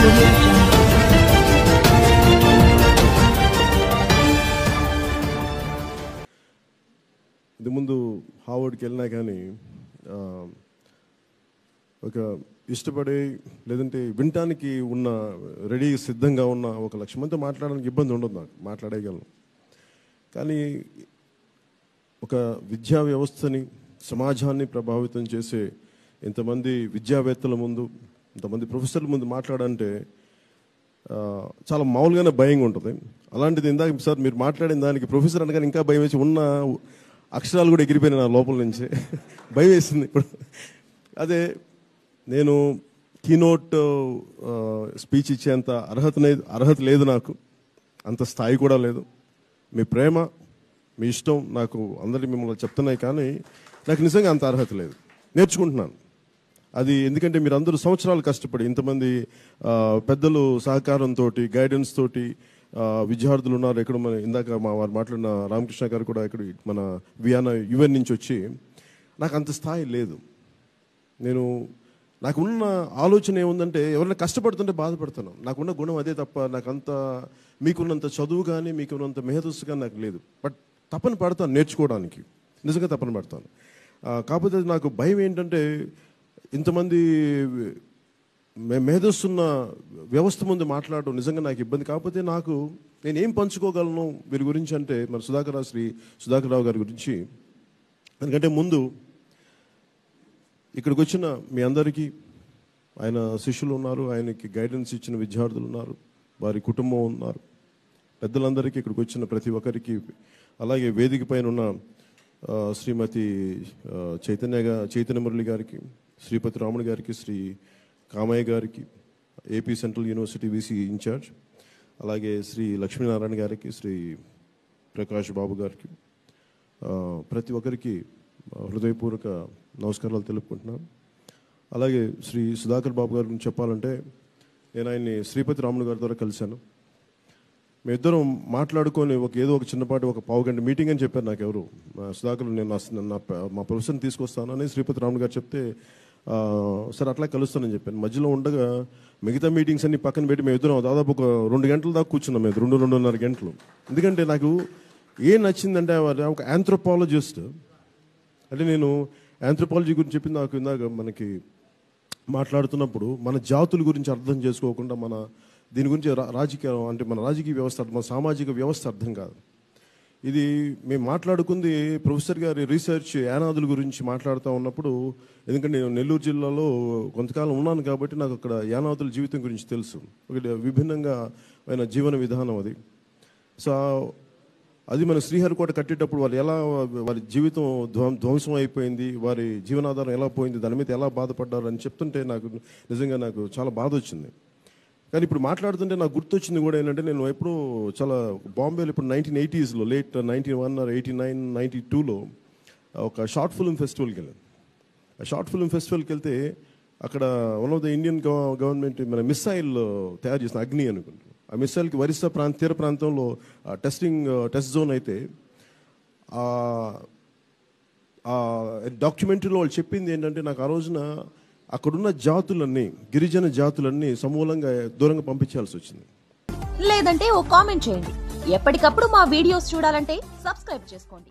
audio jungle. ఇది ముందు హార్వర్డ్కి వెళ్ళినా కానీ ఒక ఇష్టపడే లేదంటే వినటానికి ఉన్న రెడీ సిద్ధంగా ఉన్న 1,00,000 మందితో మాట్లాడడానికి ఇబ్బంది ఉండదు, నాకు మాట్లాడగలను. కానీ ఒక విద్యా వ్యవస్థని సమాజాన్ని ప్రభావితం చేసే ఇంతమంది విద్యావేత్తల ముందు, ఇంతమంది ప్రొఫెసర్ల ముందు మాట్లాడంటే చాలా మామూలుగానే భయంగా ఉంటుంది. అలాంటిది ఇందాక సార్ మీరు మాట్లాడిన దానికి ప్రొఫెసర్ అనగానే ఇంకా భయం వేసి ఉన్న అక్షరాలు కూడా ఎగిరిపోయినాయి నా లోపల నుంచి. భయం వేసింది ఇప్పుడు. అదే నేను కీనోట్ స్పీచ్ ఇచ్చేంత అర్హత లేదు నాకు, అంత స్థాయి కూడా లేదు. మీ ప్రేమ మీ ఇష్టం నాకు అందరికీ మిమ్మల్ని చెప్తున్నాయి, కానీ నాకు నిజంగా అంత అర్హత లేదు. నేర్చుకుంటున్నాను అది. ఎందుకంటే మీరు అందరూ సంవత్సరాలు కష్టపడి ఇంతమంది పెద్దలు సహకారంతో గైడెన్స్ తోటి విద్యార్థులు ఉన్నారు. ఎక్కడ మన ఇందాక వారు మాట్లాడిన రామకృష్ణ గారు కూడా ఇక్కడ మన వియానా యుఎన్ నుంచి వచ్చి, నాకు అంత స్థాయి లేదు. నాకున్న ఆలోచన ఏముందంటే ఎవరైనా కష్టపడుతుంటే బాధపడుతున్నాను. నాకున్న గుణం అదే తప్ప నాకంత మీకున్నంత చదువు కానీ మీకున్నంత మేధస్సు కానీ నాకు లేదు. బట్ తపన పడతాను నేర్చుకోవడానికి, నిజంగా తపన పడతాను. కాకపోతే నాకు భయం ఏంటంటే ఇంతమంది మేధస్సున్న వ్యవస్థ ముందు మాట్లాడడం నిజంగా నాకు ఇబ్బంది. కాకపోతే నేను ఏం పంచుకోగలను వీరి గురించి అంటే మన సుధాకర్ రావు గారి గురించి. ఎందుకంటే ముందు ఇక్కడికి వచ్చిన మీ అందరికీ ఆయన శిష్యులు ఉన్నారు, ఆయనకి గైడెన్స్ ఇచ్చిన విద్యార్థులు ఉన్నారు, వారి కుటుంబం ఉన్నారు, పెద్దలందరికీ ఇక్కడికి వచ్చిన ప్రతి ఒక్కరికి, అలాగే వేదిక పైన ఉన్న శ్రీమతి చైతన్య మురళి గారికి, శ్రీపతి రాముడు గారికి, శ్రీ కామయ్య గారికి, AP central university VC in-charge, అలాగే శ్రీ లక్ష్మీనారాయణ గారికి, శ్రీ ప్రకాష్ బాబు గారికి, ప్రతి ఒక్కరికి హృదయపూర్వక నమస్కారాలు తెలుపుకుంటున్నాను. అలాగే శ్రీ సుధాకర్ బాబు గారి గురించి చెప్పాలంటే నేను ఆయన్ని శ్రీపతి రాముడు గారి ద్వారా కలిశాను. మేమిద్దరం మాట్లాడుకొని ఏదో ఒక చిన్నపాటి ఒక పావుగంట మీటింగ్ అని చెప్పారు నాకు ఎవరు. సుధాకర్ నేను మా ప్రొఫెసర్ని తీసుకొస్తాను అని శ్రీపతి రాముడు గారు చెప్తే సరే అట్లా కలుస్తానని చెప్పాను. మధ్యలో ఉండగా మిగతా మీటింగ్స్ అన్ని పక్కన పెట్టి మేమిద్దరం దాదాపు ఒక 2 గంటల దాకా కూర్చున్నాం. మేము 2-2.5 గంటలు. ఎందుకంటే నాకు ఏం నచ్చిందంటే ఒక ఆంథ్రోపాలజిస్ట్ అంటే నేను ఆంథ్రోపాలజీ గురించి చెప్పింది నాకు ఇందాక మనకి మాట్లాడుతున్నప్పుడు మన జాతుల గురించి అర్థం చేసుకోకుండా దీని గురించి రాజకీయం అంటే మన రాజకీయ వ్యవస్థ, మన సామాజిక వ్యవస్థ అర్థం కాదు. ఇది మేము మాట్లాడుకుంది ప్రొఫెసర్ గారి రీసెర్చ్ యానాదుల గురించి మాట్లాడుతూ ఉన్నప్పుడు, ఎందుకంటే నేను నెల్లూరు జిల్లాలో కొంతకాలం ఉన్నాను కాబట్టి నాకు అక్కడ యానాదుల జీవితం గురించి తెలుసు. ఒకటి విభిన్నంగా ఆయన జీవన విధానం అది. సో అది మన శ్రీహరికోట కట్టేటప్పుడు వారి జీవితం ధ్వంసం అయిపోయింది, వారి జీవనాధారం ఎలా పోయింది, దాని మీద ఎలా బాధపడ్డారు అని చెప్తుంటే నిజంగా నాకు చాలా బాధ వచ్చింది. కానీ ఇప్పుడు మాట్లాడుతుంటే నాకు గుర్తొచ్చింది కూడా ఏంటంటే నేను ఎప్పుడు చాలా బాంబేలో ఇప్పుడు 1980s లేట్ 91 or 89, 92లో ఒక షార్ట్ ఫిల్మ్ ఫెస్టివల్కి వెళ్ళాను. ఆ షార్ట్ ఫిల్మ్ ఫెస్టివల్కి వెళ్తే అక్కడ one of the Indian government మన మిసైల్ తయారు చేసిన అగ్ని అనుకుంటాను. ఆ మిసైల్కి ఒరిస్సా తీర ప్రాంతంలో టెస్ట్ జోన్ అయితే ఆ డాక్యుమెంటరీలో వాళ్ళు చెప్పింది ఏంటంటే నాకు ఆ రోజున అక్కడున్న జాతులన్నీ గిరిజన జాతులన్నీ సమూలంగా దూరంగా పంపించాల్సి వచ్చింది. లేదంటే ఓ కామెంట్ చేయండి. ఎప్పటికప్పుడు మా వీడియోస్ చూడాలంటే సబ్స్క్రైబ్ చేసుకోండి.